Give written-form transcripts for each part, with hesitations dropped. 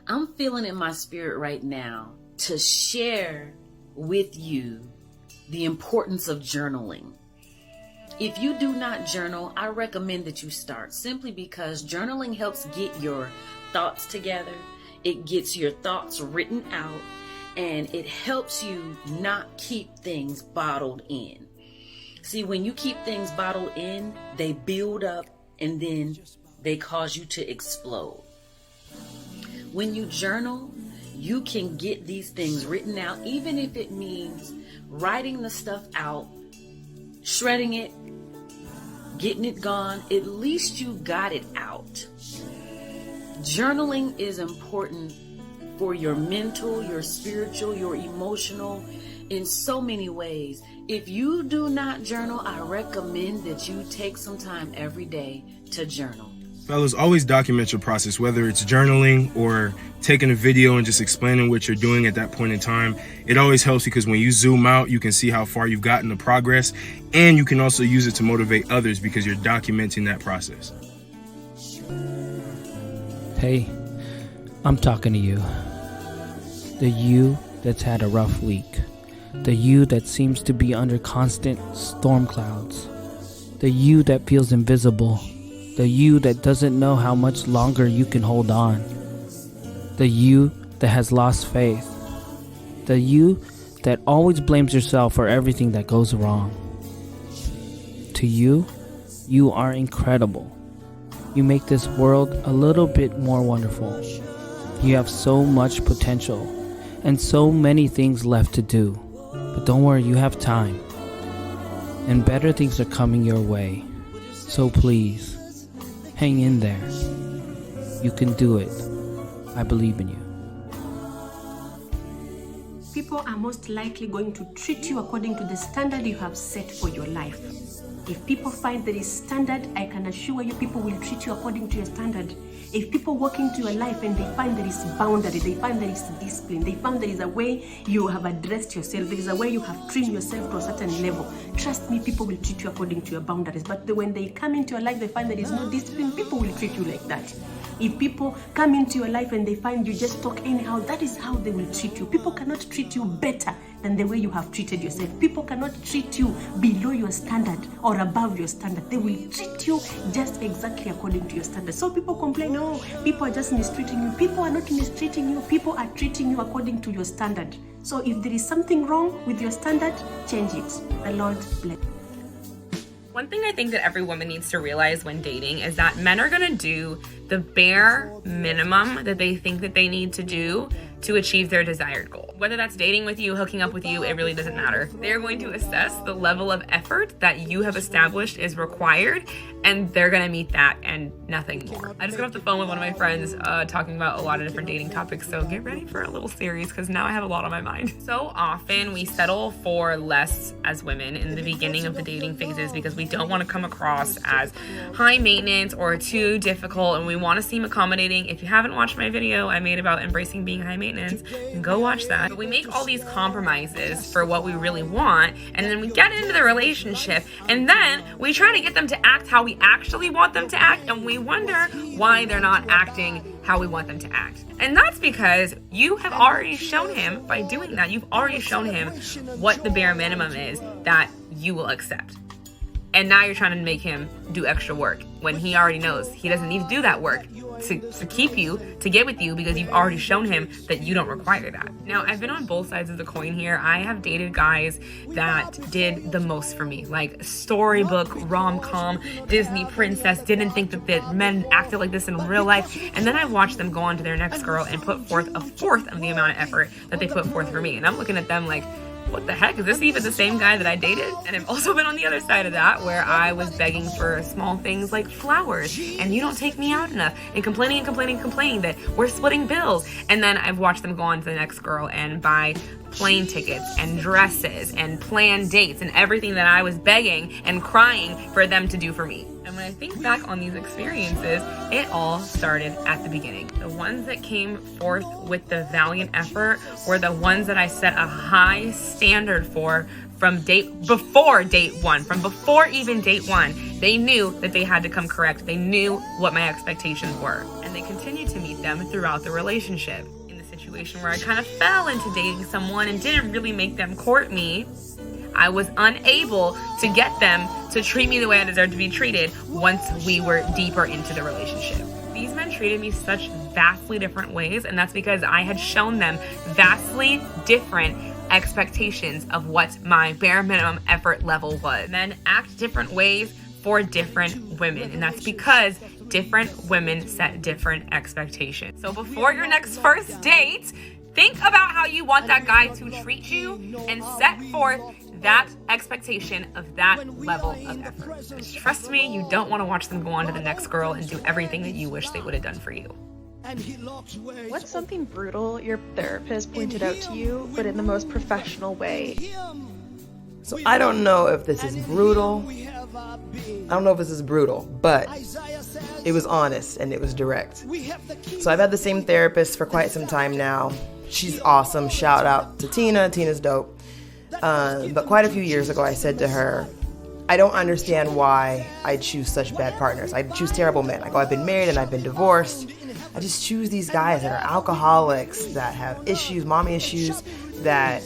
I'm feeling in my spirit right now to share with you the importance of journaling. If you do not journal, I recommend that you start, simply because journaling helps get your thoughts together. It gets your thoughts written out, and it helps you not keep things bottled in. See, when you keep things bottled in, they build up and then they cause you to explode. When you journal, you can get these things written out, even if it means writing the stuff out, shredding it, getting it gone. At least you got it out. Journaling is important for your mental, your spiritual, your emotional, in so many ways. If you do not journal, I recommend that you take some time every day to journal. Fellas, always document your process, whether it's journaling or taking a video and just explaining what you're doing at that point in time. It always helps because when you zoom out, you can see how far you've gotten the progress, and you can also use it to motivate others because you're documenting that process. Hey, I'm talking to you. The you that's had a rough week. The you that seems to be under constant storm clouds. The you that feels invisible. The you that doesn't know how much longer you can hold on. The you that has lost faith. The you that always blames yourself for everything that goes wrong. To you, you are incredible. You make this world a little bit more wonderful. You have so much potential and so many things left to do. But don't worry, you have time. And better things are coming your way. So please, hang in there. You can do it. I believe in you. People are most likely going to treat you according to the standard you have set for your life. If people find there is standard, I can assure you people will treat you according to your standard. If people walk into your life and they find there is boundary, they find there is discipline, they find there is a way you have addressed yourself, there is a way you have trained yourself to a certain level, trust me, people will treat you according to your boundaries. But when they come into your life, they find there is no discipline, people will treat you like that. If people come into your life and they find you just talk anyhow, that is how they will treat you. People cannot treat you better than the way you have treated yourself. People cannot treat you below your standard or above your standard. They will treat you just exactly according to your standard. So people complain, oh, people are just mistreating you. People are not mistreating you. People are treating you according to your standard. So if there is something wrong with your standard, change it. The Lord bless. One thing I think that every woman needs to realize when dating is that men are gonna do the bare minimum that they think that they need to do to achieve their desired goal. Whether that's dating with you, hooking up with you, it really doesn't matter. They're going to assess the level of effort that you have established is required, and they're gonna meet that and nothing more. I just got off the phone with one of my friends talking about a lot of different dating topics, so get ready for a little series because now I have a lot on my mind. So often we settle for less as women in the beginning of the dating phases because we don't want to come across as high maintenance or too difficult, and we want to seem accommodating. If you haven't watched my video I made about embracing being high maintenance, go watch that. But we make all these compromises for what we really want, and then we get into the relationship, and then we try to get them to act how we actually want them to act, and we wonder why they're not acting how we want them to act. And that's because you have already shown him, by doing that, you've already shown him what the bare minimum is that you will accept. And now you're trying to make him do extra work when he already knows he doesn't need to do that work to keep you, to get with you, because you've already shown him that you don't require that. Now, I've been on both sides of the coin here. I have dated guys that did the most for me, like storybook, rom-com, Disney princess, didn't think that men acted like this in real life. And then I watched them go on to their next girl and put forth a fourth of the amount of effort that they put forth for me. And I'm looking at them like, what the heck? Is this even the same guy that I dated? And I've also been on the other side of that, where I was begging for small things like flowers, and you don't take me out enough, and complaining that we're splitting bills. And then I've watched them go on to the next girl and buy plane tickets and dresses and plan dates and everything that I was begging and crying for them to do for me. And when I think back on these experiences, it all started at the beginning. The ones that came forth with the valiant effort were the ones that I set a high standard for before date one, from before even date one. They knew that they had to come correct. They knew what my expectations were. And they continued to meet them throughout the relationship. In the situation where I kind of fell into dating someone and didn't really make them court me, I was unable to get them to treat me the way I deserved to be treated once we were deeper into the relationship. These men treated me such vastly different ways, and that's because I had shown them vastly different expectations of what my bare minimum effort level was. Men act different ways for different women, and that's because different women set different expectations. So before your next first date, think about how you want that guy to treat you and set forth that expectation of that level of effort. Just trust me, you don't want to watch them go on to the next girl and do everything that you wish they would have done for you. What's something brutal your therapist pointed out to you, but in the most professional way? So I don't know if this is brutal. But it was honest and it was direct. So I've had the same therapist for quite some time now. She's awesome. Shout out to Tina. Tina's dope. But quite a few years ago, I said to her, I don't understand why I choose such bad partners. I choose terrible men. I go, I've been married and I've been divorced. I just choose these guys that are alcoholics, that have issues, mommy issues, that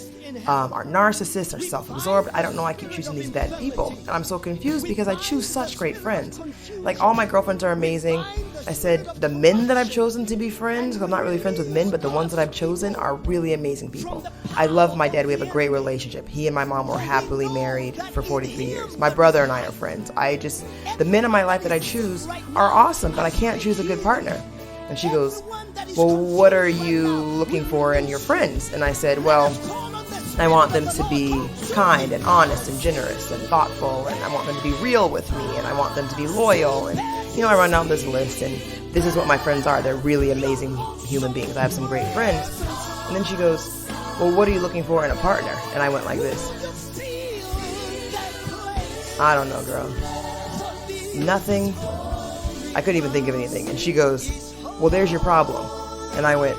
are narcissists, are self-absorbed. I don't know, I keep choosing these bad people. And I'm so confused because I choose such great friends. Like, all my girlfriends are amazing. I said the men that I've chosen to be friends, because I'm not really friends with men, but the ones that I've chosen are really amazing people. I love my dad. We have a great relationship. He and my mom were happily married for 43 years. My brother and I are friends. The men in my life that I choose are awesome, but I can't choose a good partner. And she goes, well, what are you looking for in your friends? And I said, well, I want them to be kind and honest and generous and thoughtful, and I want them to be real with me, and I want them to be loyal. And, I run down this list, and this is what my friends are. They're really amazing human beings. I have some great friends. And then she goes, well, what are you looking for in a partner? And I went like this. I don't know, girl. Nothing. I couldn't even think of anything. And she goes, well, there's your problem. And I went,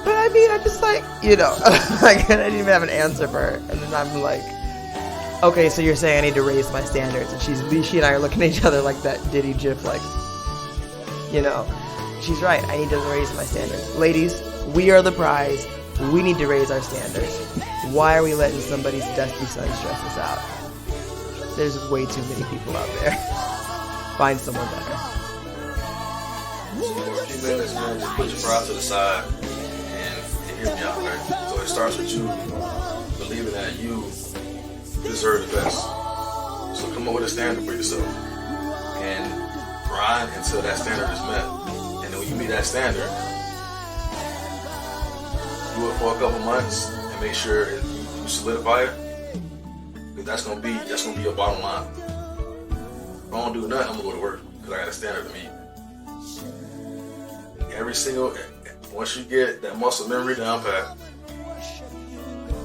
but I mean, I just like, I didn't even have an answer for her. And then I'm like, okay, so you're saying I need to raise my standards. And she and I are looking at each other like that Diddy gif, like, she's right. I need to raise my standards. Ladies, we are the prize. We need to raise our standards. Why are we letting somebody's dusty son stress us out? There's way too many people out there. Find someone better. For a few minutes, man, just put your pride to the side and hear me out, right? So it starts with you believing that you deserve the best. So come up with a standard for yourself and grind until that standard is met. And then when you meet that standard, do it for a couple months and make sure you solidify it. Because that's gonna be your bottom line. If I don't do nothing, I'm gonna go to work because I got a standard to meet. Once you get that muscle memory down pat,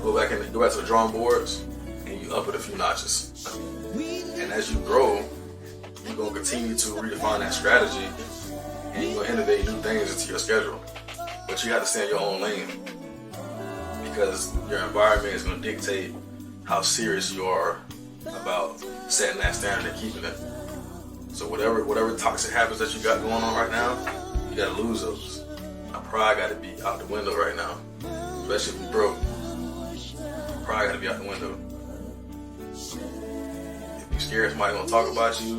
go back to the drawing boards and you up it a few notches. And as you grow, you're gonna continue to redefine that strategy and you're gonna innovate new things into your schedule. But you have to stay in your own lane because your environment is gonna dictate how serious you are about setting that standard and keeping it. So whatever toxic habits that you got going on right now, you gotta lose those. Our pride gotta be out the window right now, especially if we broke. Pride gotta be out the window. If you're scared somebody gonna talk about you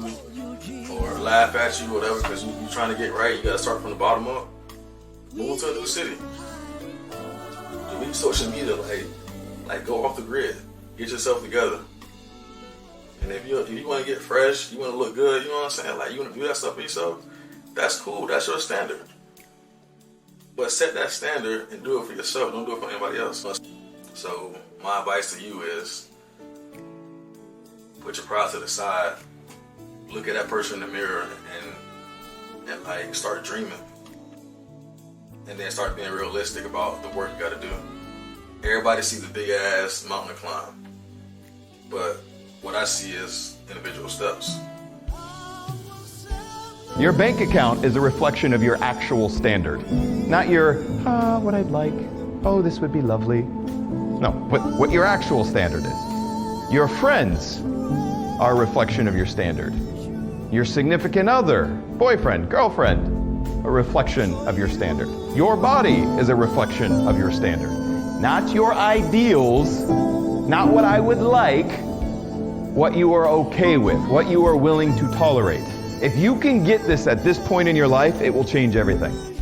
or laugh at you, whatever, because you're trying to get right, you gotta start from the bottom up. Move to a new city. Delete social media, like go off the grid. Get yourself together. And if you want to get fresh, you want to look good, you know what I'm saying? Like, you want to do that stuff for yourself, that's cool. That's your standard. But set that standard and do it for yourself. Don't do it for anybody else. So my advice to you is put your pride to the side. Look at that person in the mirror and like start dreaming. And then start being realistic about the work you got to do. Everybody sees the big ass mountain to climb. But what I see is individual steps. Your bank account is a reflection of your actual standard, not your, what I'd like, oh, this would be lovely. No, what your actual standard is. Your friends are a reflection of your standard. Your significant other, boyfriend, girlfriend, a reflection of your standard. Your body is a reflection of your standard. Not your ideals, not what I would like, what you are okay with, what you are willing to tolerate. If you can get this at this point in your life, it will change everything.